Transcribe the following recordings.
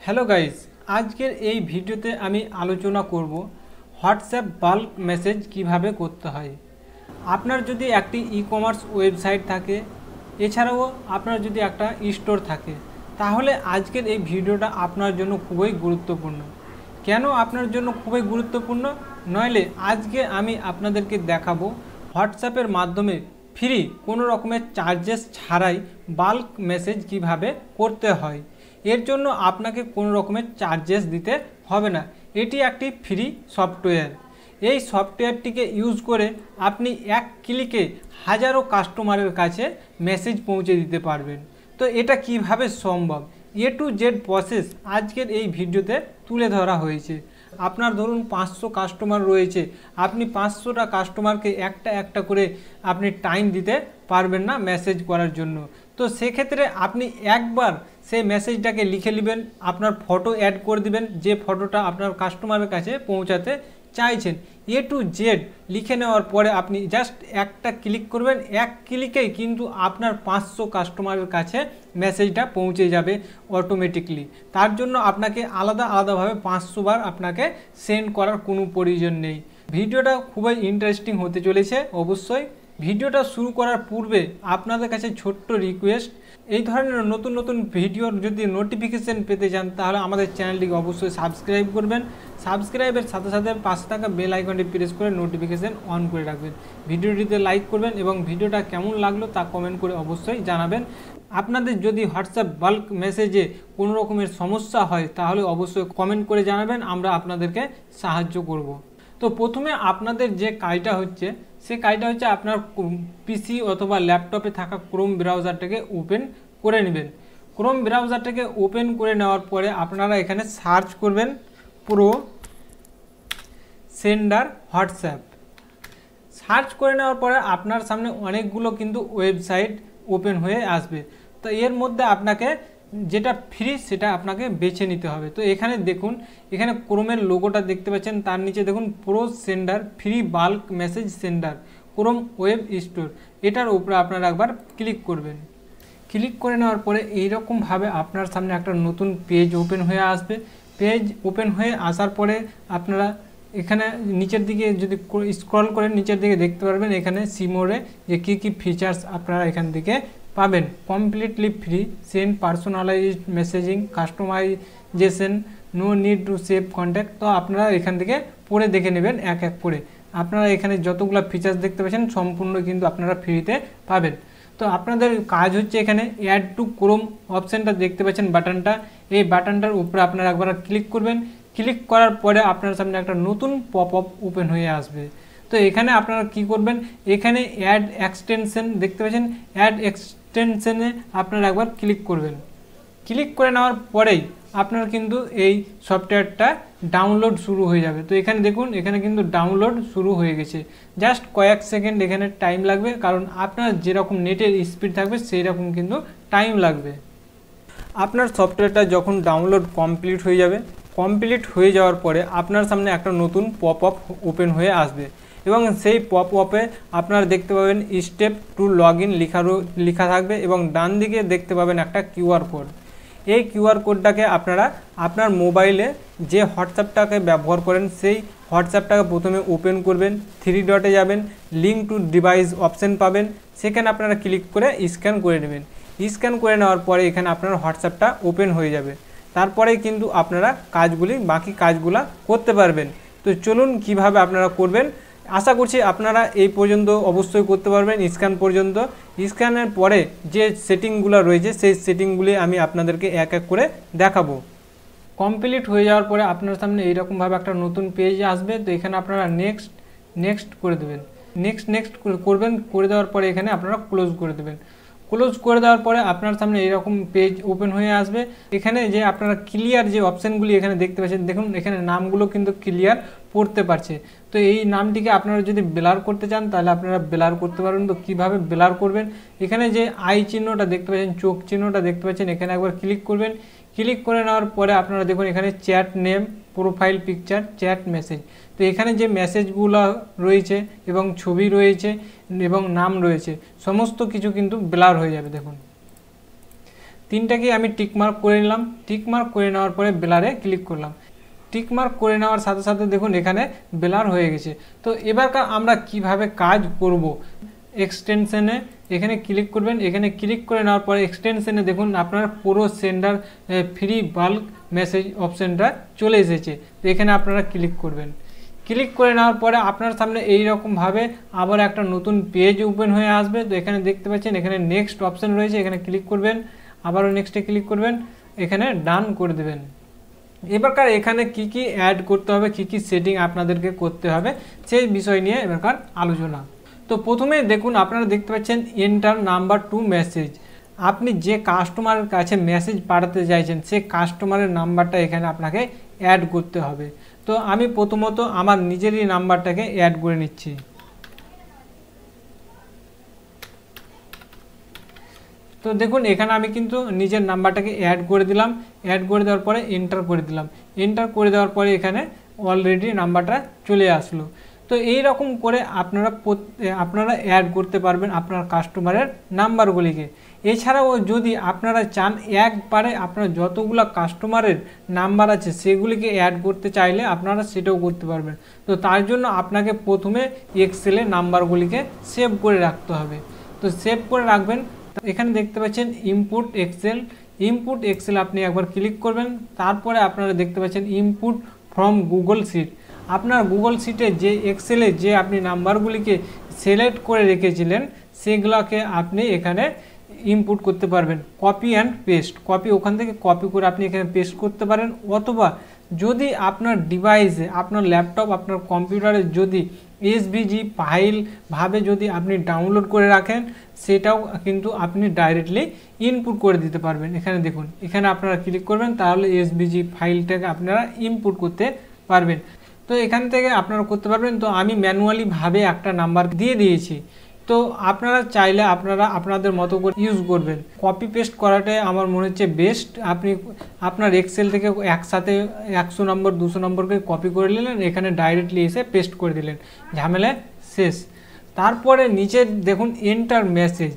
Hello guys, আজকের এই ভিডিওতে আমি আলোচনা করব হোয়াটসঅ্যাপ বাল্ক মেসেজ কিভাবে করতে হয়। আপনার যদি একটি ই-কমার্স ওয়েবসাইট থাকে, এছাড়াও আপনার যদি একটা স্টোর থাকে, তাহলে আজকের এই ভিডিওটা আপনার জন্য খুবই গুরুত্বপূর্ণ। কেন আপনার জন্য খুবই গুরুত্বপূর্ণ? নইলে আজকে আমি আপনাদেরকে দেখাবো হোয়াটসঅ্যাপের মাধ্যমে ফ্রি কোনো রকমের চার্জেস ছাড়াই বাল্ক মেসেজ কিভাবে করতে হয়। এর জন্য আপনাকে কোনো রকমের চার্জেস দিতে হবে না। এটি একটি ফ্রি সফটওয়্যার। এই সফটওয়্যারটিকে ইউজ করে আপনি এক ক্লিকে হাজারো কাস্টমারের কাছে মেসেজ পৌঁছে দিতে পারবেন। তো এটা কিভাবে সম্ভব, এ টু জেড প্রসেস আজকের এই ভিডিওতে তুলে ধরা হয়েছে। আপনার ধরুন 500 কাস্টমার রয়েছে, আপনি 500টা কাস্টমারকে একটা একটা করে আপনি টাইম দিতে পারবেন না মেসেজ করার জন্য। তো সেক্ষেত্রে আপনি একবার সেই মেসেজটাকে লিখে নেবেন, আপনার ফটো অ্যাড করে দিবেন, যে ফটোটা আপনার কাস্টমারের কাছে পৌঁছাতে চাইছেন। এ টু জেড লিখে নেওয়ার পরে আপনি জাস্ট একটা ক্লিক করবেন, এক ক্লিকেই কিন্তু আপনার 500 কাস্টমারের কাছে মেসেজটা পৌঁছে যাবে অটোমেটিকলি। তার জন্য আপনাকে আলাদাভাবে 500 বার আপনাকে সেন্ড করার কোনো প্রয়োজন নেই। ভিডিওটা খুবই ইন্টারেস্টিং হতে চলেছে। অবশ্যই ভিডিওটা শুরু করার পূর্বে আপনাদের কাছে ছোট্ট রিকোয়েস্ট, এই ধরনের নতুন নতুন ভিডিওর যদি নোটিফিকেশান পেতে চান তাহলে আমাদের চ্যানেলটিকে অবশ্যই সাবস্ক্রাইব করবেন। সাবস্ক্রাইবের সাথে সাথে পাশে থাকা বেল আইকনটি প্রেস করে নোটিফিকেশান অন করে রাখবেন। ভিডিওটিতে লাইক করবেন এবং ভিডিওটা কেমন লাগলো তা কমেন্ট করে অবশ্যই জানাবেন। আপনাদের যদি হোয়াটসঅ্যাপ বাল্ক মেসেজে কোনো রকমের সমস্যা হয় তাহলে অবশ্যই কমেন্ট করে জানাবেন, আমরা আপনাদেরকে সাহায্য করব। তো প্রথমে আপনাদের যে কাজটা হচ্ছে সে কাজটা হচ্ছে আপনার পিসি অথবা ল্যাপটপে থাকা ক্রোম ব্রাউজারটাকে ওপেন করে নেবেন। ক্রোম ব্রাউজারটাকে ওপেন করে নেওয়ার পরে আপনারা এখানে সার্চ করবেন প্রো সেন্ডার হোয়াটসঅ্যাপ। সার্চ করে নেওয়ার পরে আপনার সামনে অনেকগুলো কিন্তু ওয়েবসাইট ওপেন হয়ে আসবে। তো এর মধ্যে আপনাকে যেটা ফ্রি সেটা আপনাকে বেছে নিতে হবে। তো এখানে দেখুন, এখানে ক্রোমের লোগোটা দেখতে পাচ্ছেন, তার নিচে দেখুন pro sender free bulk message sender Chrome web store, এটার উপরে আপনারা একবার ক্লিক করবেন। ক্লিক করে নেওয়ার পরে এইরকমভাবে আপনার সামনে একটা নতুন পেজ ওপেন হয়ে আসবে। পেজ ওপেন হয়ে আসার পরে আপনারা এখানে নিচের দিকে যদি স্ক্রল করেন নিচের দিকে দেখতে পারবেন এখানে সিমোরে যে কী ফিচার্স আপনারা এখান থেকে পাবেন। Completely free, send personalised messaging, customisation, no need to save contact. তো আপনারা এখান থেকে পড়ে দেখে নেবেন এক এক করে। আপনারা এখানে যতগুলো ফিচার্স দেখতে পাচ্ছেন সম্পূর্ণ কিন্তু আপনারা ফ্রিতে পাবেন। তো আপনাদের কাজ হচ্ছে এখানে অ্যাড টু ক্রোম অপশানটা দেখতে পাচ্ছেন বাটনটা, এই বাটনটার উপরে আপনারা একবার ক্লিক করবেন। ক্লিক করার পরে আপনার সামনে একটা নতুন পপ আপ ওপেন হয়ে আসবে। তো এখানে আপনারা কি করবেন, এখানে অ্যাড এক্সটেনশন দেখতে পাচ্ছেন, অ্যাড এক্সটেনশনে আপনারা একবার ক্লিক করবেন। ক্লিক করে নেওয়ার পরেই আপনার কিন্তু এই সফটওয়্যারটা ডাউনলোড শুরু হয়ে যাবে। তো এখানে দেখুন, এখানে কিন্তু ডাউনলোড শুরু হয়ে গেছে। জাস্ট কয়েক সেকেন্ড এখানে টাইম লাগবে, কারণ আপনার যেরকম নেটের স্পিড থাকবে সেই রকম কিন্তু টাইম লাগবে। আপনার সফটওয়্যারটা যখন ডাউনলোড কমপ্লিট হয়ে যাবে, কমপ্লিট হয়ে যাওয়ার পরে আপনার সামনে একটা নতুন পপ আপ ওপেন হয়ে আসবে এবং সেই পপ আপে আপনারা দেখতে পাবেন স্টেপ টু লগ ইন লেখা থাকবে এবং ডান দিকে দেখতে পাবেন একটা কিউআর কোড। এই কিউআর কোডটাকে আপনারা আপনার মোবাইলে যে হোয়াটসঅ্যাপটাকে ব্যবহার করেন সেই হোয়াটসঅ্যাপটাকে প্রথমে ওপেন করবেন, 3 ডটে যাবেন, লিঙ্ক টু ডিভাইস অপশান পাবেন, সেখানে আপনারা ক্লিক করে স্ক্যান করে নেবেন। স্ক্যান করে নেওয়ার পরে এখানে আপনার হোয়াটসঅ্যাপটা ওপেন হয়ে যাবে। তারপরেই কিন্তু আপনারা বাকি কাজগুলো করতে পারবেন। তো চলুন কিভাবে আপনারা করবেন। আশা করছি আপনারা এই পর্যন্ত অবশ্যই করতে পারবেন, স্ক্যান পর্যন্ত। স্ক্যানের পরে যে সেটিংগুলো রয়েছে সেই সেটিংগুলি আমি আপনাদেরকে এক এক করে দেখাবো। কমপ্লিট হয়ে যাওয়ার পরে আপনার সামনে এইরকমভাবে একটা নতুন পেজ আসবে। তো এখানে আপনারা নেক্সট করে দেবেন। নেক্সট করবেন, করে দেওয়ার পরে এখানে আপনারা ক্লোজ করে দেবেন। ক্লোজ করে দেওয়ার পরে আপনার সামনে এরকম পেজ ওপেন হয়ে আসবে। এখানে যে আপনারা ক্লিয়ার যে অপশানগুলি এখানে দেখতে পাচ্ছেন, দেখুন এখানে নামগুলো কিন্তু ক্লিয়ার পড়তে পারছে। তো এই নামটিকে আপনারা যদি ব্লার করতে চান তাহলে আপনারা ব্লার করতে পারবেন। তো কীভাবে ব্লার করবেন, এখানে যে আই চিহ্নটা দেখতে পাচ্ছেন, চোখ চিহ্নটা দেখতে পাচ্ছেন, এখানে একবার ক্লিক করবেন। ক্লিক করে নেওয়ার পরে আপনারা দেখুন এখানে chat name, profile picture, chat message. তো এখানে যে মেসেজগুলো রয়েছে এবং ছবি রয়েছে এবং নাম রয়েছে সমস্ত কিছু কিন্তু ব্লার হয়ে যাবে। দেখুন তিনটাকে আমি টিকমার্ক করে নিলাম। টিকমার্ক করে নেওয়ার পরে ব্লারে ক্লিক করলাম। টিকমার্ক করে নেওয়ার সাথে সাথে দেখুন এখানে ব্লার হয়ে গেছে। তো এবারকার আমরা কিভাবে কাজ করব, এক্সটেনশনে এখানে ক্লিক করবেন। এখানে ক্লিক করে নেওয়ার পরে এক্সটেনশনে দেখুন আপনার পুরো সেন্ডার ফ্রি বাল্ক মেসেজ অপশানটা চলে এসেছে। তো এখানে আপনারা ক্লিক করবেন। ক্লিক করে নেওয়ার পরে আপনার সামনে এই রকমভাবে আবার একটা নতুন পেজ ওপেন হয়ে আসবে। তো এখানে দেখতে পাচ্ছেন এখানে নেক্সট অপশান রয়েছে, এখানে ক্লিক করবেন, আবারও নেক্সটে ক্লিক করবেন, এখানে ডান করে দেবেন। এবারকার এখানে কি কি অ্যাড করতে হবে, কি কি সেটিং আপনাদেরকে করতে হবে সেই বিষয় নিয়ে এবারকার আলোচনা। তো প্রথমে দেখুন আপনারা দেখতে পাচ্ছেন এন্টার নাম্বার টু মেসেজ। আপনি যে কাস্টমারের কাছে মেসেজ পাঠাতে চাইছেন সেই কাস্টমারের নাম্বারটা এখানে আপনাকে অ্যাড করতে হবে। তো আমি প্রথমত আমার নিজেরই নাম্বারটাকে অ্যাড করে নিচ্ছি। তো দেখুন এখানে আমি কিন্তু নিজের নাম্বারটাকে অ্যাড করে দিলাম। অ্যাড করে দেওয়ার পরে এন্টার করে দিলাম। এন্টার করে দেওয়ার পরে এখানে অলরেডি নাম্বারটা চলে আসলো। তো এই রকম করে আপনারা অ্যাড করতে পারবেন আপনার কাস্টমারের নাম্বারগুলিকে। এছাড়াও যদি আপনারা চান একবারে আপনার যতগুলো কাস্টমারের নাম্বার আছে সেগুলিকে অ্যাড করতে চাইলে আপনারা সেটাও করতে পারবেন। তো তার জন্য আপনাকে প্রথমে এক্সেলে নাম্বারগুলিকে সেভ করে রাখতে হবে। তো সেভ করে রাখবেন। এখানে দেখতে পাচ্ছেন ইনপুট এক্সেল। ইনপুট এক্সেল আপনি একবার ক্লিক করবেন। তারপরে আপনারা দেখতে পাচ্ছেন ইনপুট ফ্রম গুগল শিট। আপনার গুগল শিটে যে এক্সেলে যে আপনি নাম্বারগুলিকে সিলেক্ট করে রেখেছিলেন সেগুলোকে আপনি এখানে ইনপুট করতে পারবেন। কপি অ্যান্ড পেস্ট, ওখান থেকে কপি করে আপনি এখানে পেস্ট করতে পারেন। অথবা যদি আপনার ডিভাইসে, আপনার ল্যাপটপ, আপনার কম্পিউটারে যদি এসভিজি ফাইল ভাবে যদি আপনি ডাউনলোড করে রাখেন সেটাও কিন্তু আপনি ডাইরেক্টলি ইনপুট করে দিতে পারবেন। এখানে দেখুন, এখানে আপনারা ক্লিক করবেন, তাহলে এসভিজি ফাইলটাকে আপনারা ইনপুট করতে পারবেন। তো এখান থেকে আপনারা করতে পারবেন। তো আমি ম্যানুয়ালি ভাবে একটা নাম্বার দিয়ে দিয়েছি। তো আপনারা চাইলে আপনারা আপনাদের মতো করে ইউজ করবেন। কপি পেস্ট করাটাই আমার মনে হচ্ছে বেস্ট। আপনি আপনার এক্সেল থেকে একসাথে 100 নম্বর 200 নম্বরকে কপি করে নিলেন, এখানে ডাইরেক্টলি এসে পেস্ট করে দিলেন, ঝামেলা শেষ। তারপরে নিচে দেখুন এন্টার মেসেজ।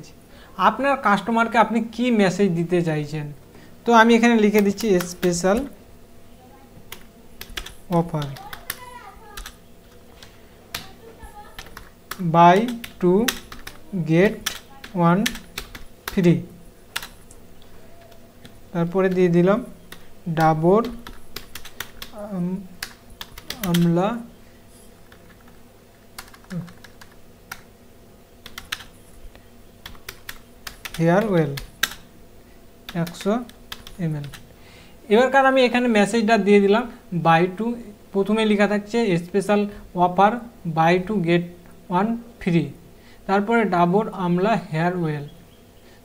আপনার কাস্টমারকে আপনি কি মেসেজ দিতে চাইছেন। তো আমি এখানে লিখে দিচ্ছি special offer by 2 get 1 free. তারপরে দিয়ে দিলাম ডাবর আমলা হেয়ার অয়েল 100 ml। এবারকার আমি এখানে মেসেজটা দিয়ে দিলাম বাই 2, প্রথমে লেখা থাকছে special offer by 2 get 1 free, তারপরে ডাবর আমলা হেয়ার অয়েল।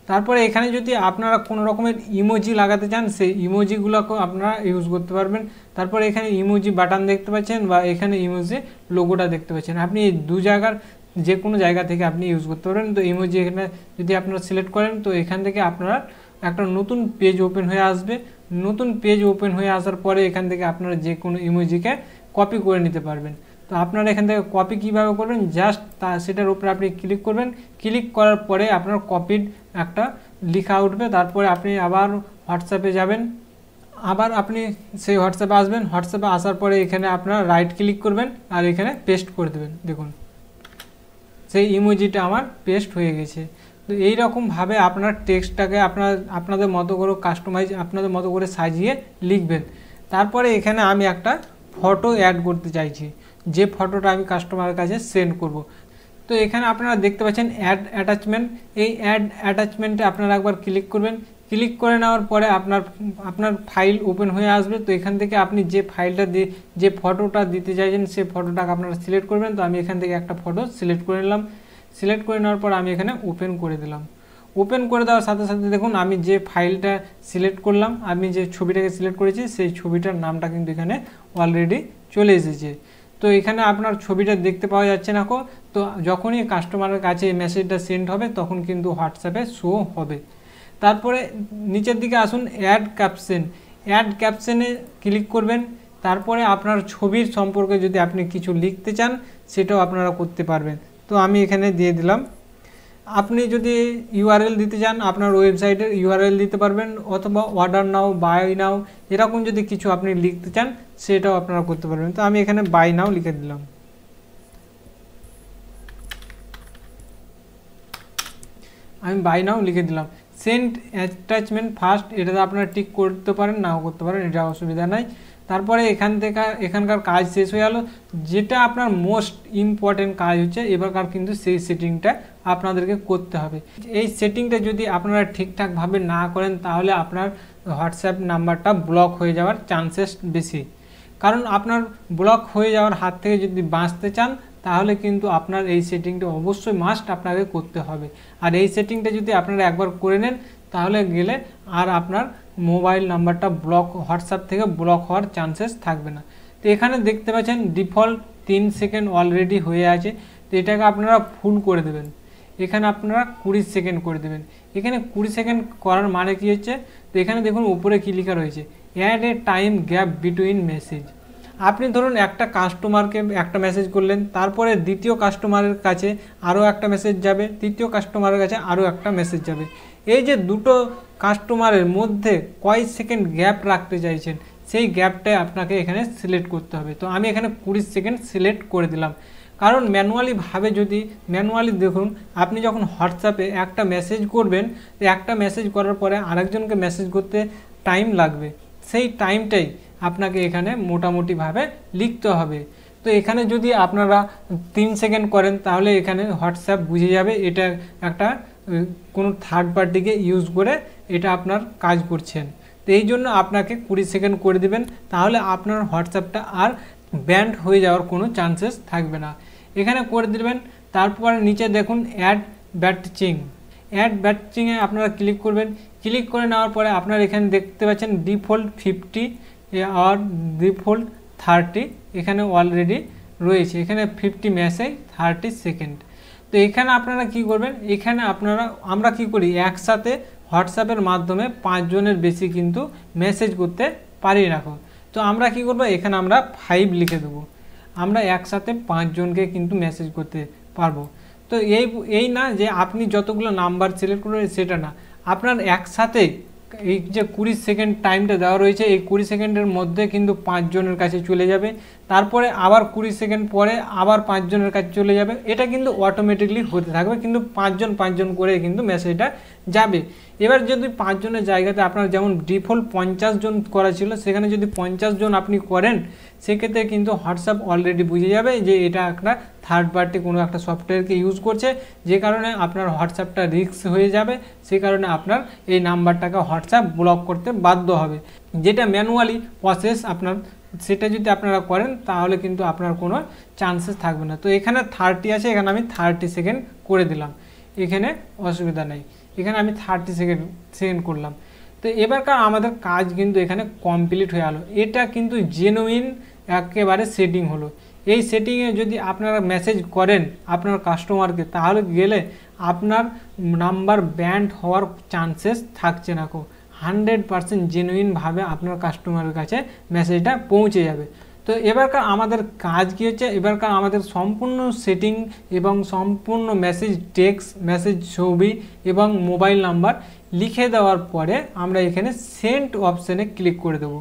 তারপরে এখানে যদি আপনারা কোনো রকমের ইমোজি লাগাতে চান সেই ইমোজিগুলোকেও আপনারা ইউজ করতে পারবেন। তারপরে এখানে ইমোজি বাটন দেখতে পাচ্ছেন বা এখানে ইমোজি লোগোটা দেখতে পাচ্ছেন। আপনি এই দু জায়গার যে কোনো জায়গা থেকে আপনি ইউজ করতে পারবেন। তো ইমোজি এখানে যদি আপনারা সিলেক্ট করেন তো এখান থেকে আপনারা একটা নতুন পেজ ওপেন হয়ে আসবে। নতুন পেজ ওপেন হয়ে আসার পরে এখান থেকে আপনারা যে কোনো ইমোজিকে কপি করে নিতে পারবেন। তো আপনারা এখান থেকে কপি কিভাবে করবেন, জাস্ট সেটার উপরে আপনি ক্লিক করবেন। ক্লিক করার পরে আপনার কপিড একটা লেখা উঠবে। তারপরে আপনি আবার হোয়াটসঅ্যাপে যাবেন, আবার আপনি সেই হোয়াটসঅ্যাপে আসবেন। হোয়াটসঅ্যাপে আসার পরে এখানে আপনারা রাইট ক্লিক করবেন আর এখানে পেস্ট করে দেবেন। দেখুন সেই ইমোজিটা আমার পেস্ট হয়ে গেছে। তো এইরকমভাবে আপনার টেক্সটটাকে আপনাদের মতো করে কাস্টমাইজ, আপনাদের মতো করে সাজিয়ে লিখবেন। তারপরে এখানে আমি একটা ফটো অ্যাড করতে চাইছি, যে ফটোটা আমি কাস্টমারের কাছে সেন্ড করব। তো এখানে আপনারা দেখতে পাচ্ছেন অ্যাড অ্যাটাচমেন্ট। এই অ্যাড অ্যাটাচমেন্টে আপনারা একবার ক্লিক করবেন। ক্লিক করে নেওয়ার পরে আপনার ফাইল ওপেন হয়ে আসবে। তো এখান থেকে আপনি যে ফাইলটা যে ফটোটা দিতে চাইছেন সেই ফটোটাকে আপনারা সিলেক্ট করবেন। তো আমি এখান থেকে একটা ফটো সিলেক্ট করে নিলাম। সিলেক্ট করে নেওয়ার পর আমি এখানে ওপেন করে দিলাম। ওপেন করে দেওয়ার সাথে সাথে দেখুন আমি যে ফাইলটা সিলেক্ট করলাম, আমি যে ছবিটাকে সিলেক্ট করেছি সেই ছবিটার নামটা কিন্তু এখানে অলরেডি চলে এসেছে। তো এখানে আপনার ছবিটা দেখতে পাওয়া যাচ্ছে না। তো যখনই কাস্টমারের কাছে এই মেসেজটা সেন্ড হবে তখন কিন্তু হোয়াটসঅ্যাপে শো হবে। তারপরে নিচের দিকে আসুন অ্যাড ক্যাপশন। অ্যাড ক্যাপশনে ক্লিক করবেন। তারপরে আপনার ছবির সম্পর্কে যদি আপনি কিছু লিখতে চান সেটাও আপনারা করতে পারবেন। তো আমি এখানে দিয়ে দিলাম আপনি যদি ইউআরএল দিতে চান আপনার ওয়েবসাইটের ইউআরএল দিতে পারবেন, অথবা অর্ডার নাও, বাই নাও, এরকম যদি কিছু আপনি লিখতে চান সেটাও আপনারা করতে পারবেন। তো আমি এখানে বাই নাও লিখে দিলাম। আমি বাই নাও লিখে দিলাম। সেন্ড অ্যাটাচমেন্ট ফার্স্ট, এটাতে আপনারা টিক করতে পারেন, নাও করতে পারেন, এটা অসুবিধা নাই। তারপরে এখানকার কাজ শেষ হয়ে গেল। যেটা আপনার মোস্ট ইম্পর্টেন্ট কাজ হচ্ছে এবারকার কিন্তু সেই সেটিংটা আপনাদেরকে করতে হবে। এই সেটিংটা যদি আপনারা ঠিকঠাকভাবে না করেন তাহলে আপনার হোয়াটসঅ্যাপ নাম্বারটা ব্লক হয়ে যাওয়ার চান্সেস বেশি। কারণ আপনার ব্লক হয়ে যাওয়ার হাত থেকে যদি বাঁচতে চান তাহলে কিন্তু আপনার এই সেটিংটা অবশ্যই মাস্ট আপনাকে করতে হবে। আর এই সেটিংটা যদি আপনারা একবার করে নেন তাহলে গেলে আর আপনার মোবাইল নাম্বারটা ব্লক, হোয়াটসঅ্যাপ থেকে ব্লক হওয়ার চান্সেস থাকবে না। তো এখানে দেখতে পাচ্ছেন ডিফল্ট 3 সেকেন্ড অলরেডি হয়ে আছে। তো এটাকে আপনারা ফুল করে দেবেন। এখানে আপনারা 20 সেকেন্ড করে দেবেন। এখানে 20 সেকেন্ড করার মানে কি হচ্ছে, তো এখানে দেখুন উপরে কি লেখা রয়েছে, add a time gap between message. আপনি ধরুন একটা কাস্টমারকে একটা মেসেজ করলেন, তারপরে দ্বিতীয় কাস্টমারের কাছে আরও একটা মেসেজ যাবে, তৃতীয় কাস্টমারের কাছে আরও একটা মেসেজ যাবে। এই যে দুটো কাস্টমারের মধ্যে কয় সেকেন্ড গ্যাপ রাখতে চাইছেন সেই গ্যাপটাই আপনাকে এখানে সিলেক্ট করতে হবে। তো আমি এখানে 20 সেকেন্ড সিলেক্ট করে দিলাম। কারণ ম্যানুয়ালিভাবে যদি দেখুন, আপনি যখন হোয়াটসঅ্যাপে একটা মেসেজ করবেন, একটা মেসেজ করার পরে আরেকজনকে মেসেজ করতে টাইম লাগবে, সেই টাইমটাই আপনাকে এখানে মোটামুটিভাবে লিখতে হবে। তো এখানে যদি আপনারা 3 সেকেন্ড করেন তাহলে এখানে হোয়াটসঅ্যাপ বুঝে যাবে এটা একটা কোনো থার্ড পার্টিকে ইউজ করে এটা আপনার কাজ করছেন। তো এই জন্য আপনাকে 20 সেকেন্ড করে দিবেন, তাহলে আপনার হোয়াটসঅ্যাপটা আর ব্যান্ড হয়ে যাওয়ার কোনো চান্সেস থাকবে না। এখানে করে দিবেন। তারপরে নিচে দেখুন অ্যাড ব্যাটচিং, অ্যাড ব্যাটচিংয়ে আপনারা ক্লিক করবেন। ক্লিক করে নেওয়ার পরে আপনারা এখানে দেখতে পাচ্ছেন ডিফল্ট 50 আর ডিফল্ট 30 এখানে অলরেডি রয়েছে। এখানে 50 মেসেজ 30 সেকেন্ড। তো এখানে আপনারা কি করবেন, এখানে আমরা কি করি একসাথে হোয়াটসঅ্যাপের মাধ্যমে 5 জনের বেশি কিন্তু মেসেজ করতে পারি না। তো আমরা কি করব, এখানে আমরা 5 লিখে দেবো। আমরা একসাথে 5 জনকে কিন্তু মেসেজ করতে পারবো। তো এই না যে আপনি যতগুলো নাম্বার সিলেক্ট করবেন সেটা না, আপনার একসাথে এই যে 20 সেকেন্ড টাইমটা দেওয়া রয়েছে এই 20 সেকেন্ডের মধ্যে কিন্তু 5 জনের কাছে চলে যাবে, তারপরে আবার 20 সেকেন্ড পরে আবার 5 জনের কাছে চলে যাবে। এটা কিন্তু অটোমেটিকলি হতে থাকবে, কিন্তু 5 জন করে কিন্তু মেসেজটা যাবে। এবার যদি 5 জনের জায়গাতে আপনার যেমন ডিফল্ট 50 জন করা ছিল সেখানে যদি 50 জন আপনি করেন সেক্ষেত্রে কিন্তু হোয়াটসঅ্যাপ অলরেডি বুঝে যাবে যে এটা একটা থার্ড পার্টি কোনো একটা সফটওয়্যারকে ইউজ করছে, যে কারণে আপনার হোয়াটসঅ্যাপটা রিস্ক হয়ে যাবে। সেই কারণে আপনার এই নাম্বারটাকে হোয়াটসঅ্যাপ ব্লক করতে বাধ্য হবে। যেটা ম্যানুয়ালি প্রসেস আপনার, সেটা যদি আপনারা করেন তাহলে কিন্তু আপনার কোনো চান্সেস থাকবে না। তো এখানে 30 আছে, এখানে আমি 30 সেকেন্ড করে দিলাম, এখানে অসুবিধা নেই। এখানে আমি 30 সেকেন্ড করলাম। তো এবারকার আমাদের কাজ কিন্তু এখানে কমপ্লিট হয়ে গেল। এটা কিন্তু জেনুইন একেবারে সেটিং হলো। এই সেটিংয়ে যদি আপনারা মেসেজ করেন আপনার কাস্টমারকে তাহলে গেলে আপনার নাম্বার ব্যান্ড হওয়ার চান্সেস থাকছে না। 100% জেনুইনভাবে আপনার কাস্টমারের কাছে মেসেজটা পৌঁছে যাবে। তো এবারকার আমাদের কাজ কী হচ্ছে, এবারকার আমাদের সম্পূর্ণ সেটিং এবং সম্পূর্ণ মেসেজ টেক্সট, মেসেজ ছবি এবং মোবাইল নাম্বার লিখে দেওয়ার পরে আমরা এখানে সেন্ড অপশানে ক্লিক করে দেব।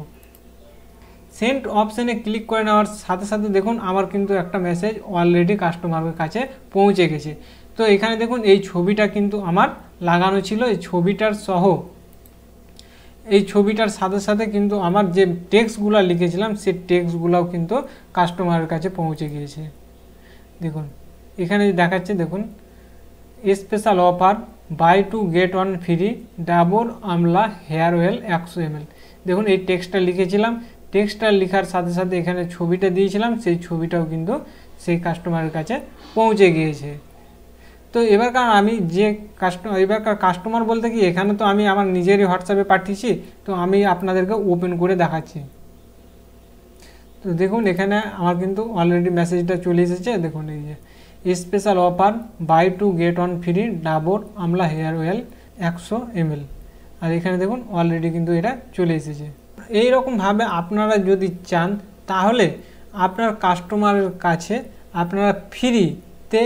সেন্ড অপশানে ক্লিক করে নেওয়ার সাথে সাথে দেখুন আমার কিন্তু একটা মেসেজ অলরেডি কাস্টমারের কাছে পৌঁছে গেছে। তো এখানে দেখুন এই ছবিটা কিন্তু আমার লাগানো ছিল, এই ছবিটার সহ এই ছবিটার সাথে সাথে কিন্তু আমার যে টেক্সটগুলো লিখেছিলাম সেই টেক্সটগুলোও কিন্তু কাস্টমারের কাছে পৌঁছে গিয়েছে। দেখুন এখানে দেখাচ্ছে, দেখুন special offer by 2 get 1 free Dabur Amla hair oil 100 ml। দেখুন এই টেক্সটটা লিখেছিলাম, টেক্সটটা লেখার সাথে সাথে এখানে ছবিটা দিয়েছিলাম, সেই ছবিটাও কিন্তু সেই কাস্টমারের কাছে পৌঁছে গিয়েছে। তো এবারকার আমি যে এবারকার কাস্টমার বলতে কি এখানে তো আমি আমার নিজেরই হোয়াটসঅ্যাপে পাঠিয়েছি, তো আমি আপনাদেরকে ওপেন করে দেখাচ্ছি। তো দেখুন এখানে আমার কিন্তু অলরেডি মেসেজটা চলে এসেছে। দেখুন এই যে special offer by 2 get 1 free Dabur Amla hair oil 100 ml, আর এখানে দেখুন অলরেডি কিন্তু এটা চলে এসেছে। এইরকমভাবে আপনারা যদি চান তাহলে আপনার কাস্টমারের কাছে আপনারা ফ্রিতে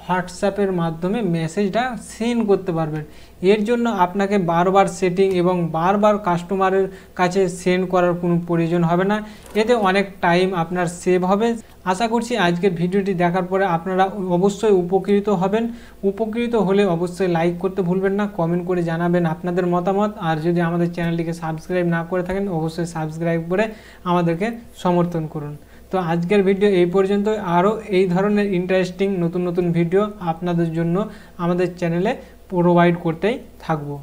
হোয়াটসঅ্যাপের মাধ্যমে মেসেজটা সেন্ড করতে পারবেন। এর জন্য আপনাকে বারবার সেটিং এবং বারবার কাস্টমারের কাছে সেন্ড করার কোনো প্রয়োজন হবে না। এতে অনেক টাইম আপনার সেভ হবে। আশা করছি আজকের ভিডিওটি দেখার পরে আপনারা অবশ্যই উপকৃত হবেন। উপকৃত হলে অবশ্যই লাইক করতে ভুলবেন না, কমেন্ট করে জানাবেন আপনাদের মতামত। আর যদি আমাদের চ্যানেলটিকে সাবস্ক্রাইব না করে থাকেন অবশ্যই সাবস্ক্রাইব করে আমাদেরকে সমর্থন করুন। তো আজকের ভিডিও এই পর্যন্ত। আরও এই ধরনের ইন্টারেস্টিং নতুন নতুন ভিডিও আপনাদের জন্য আমাদের চ্যানেলে প্রোভাইড করতেই থাকবো।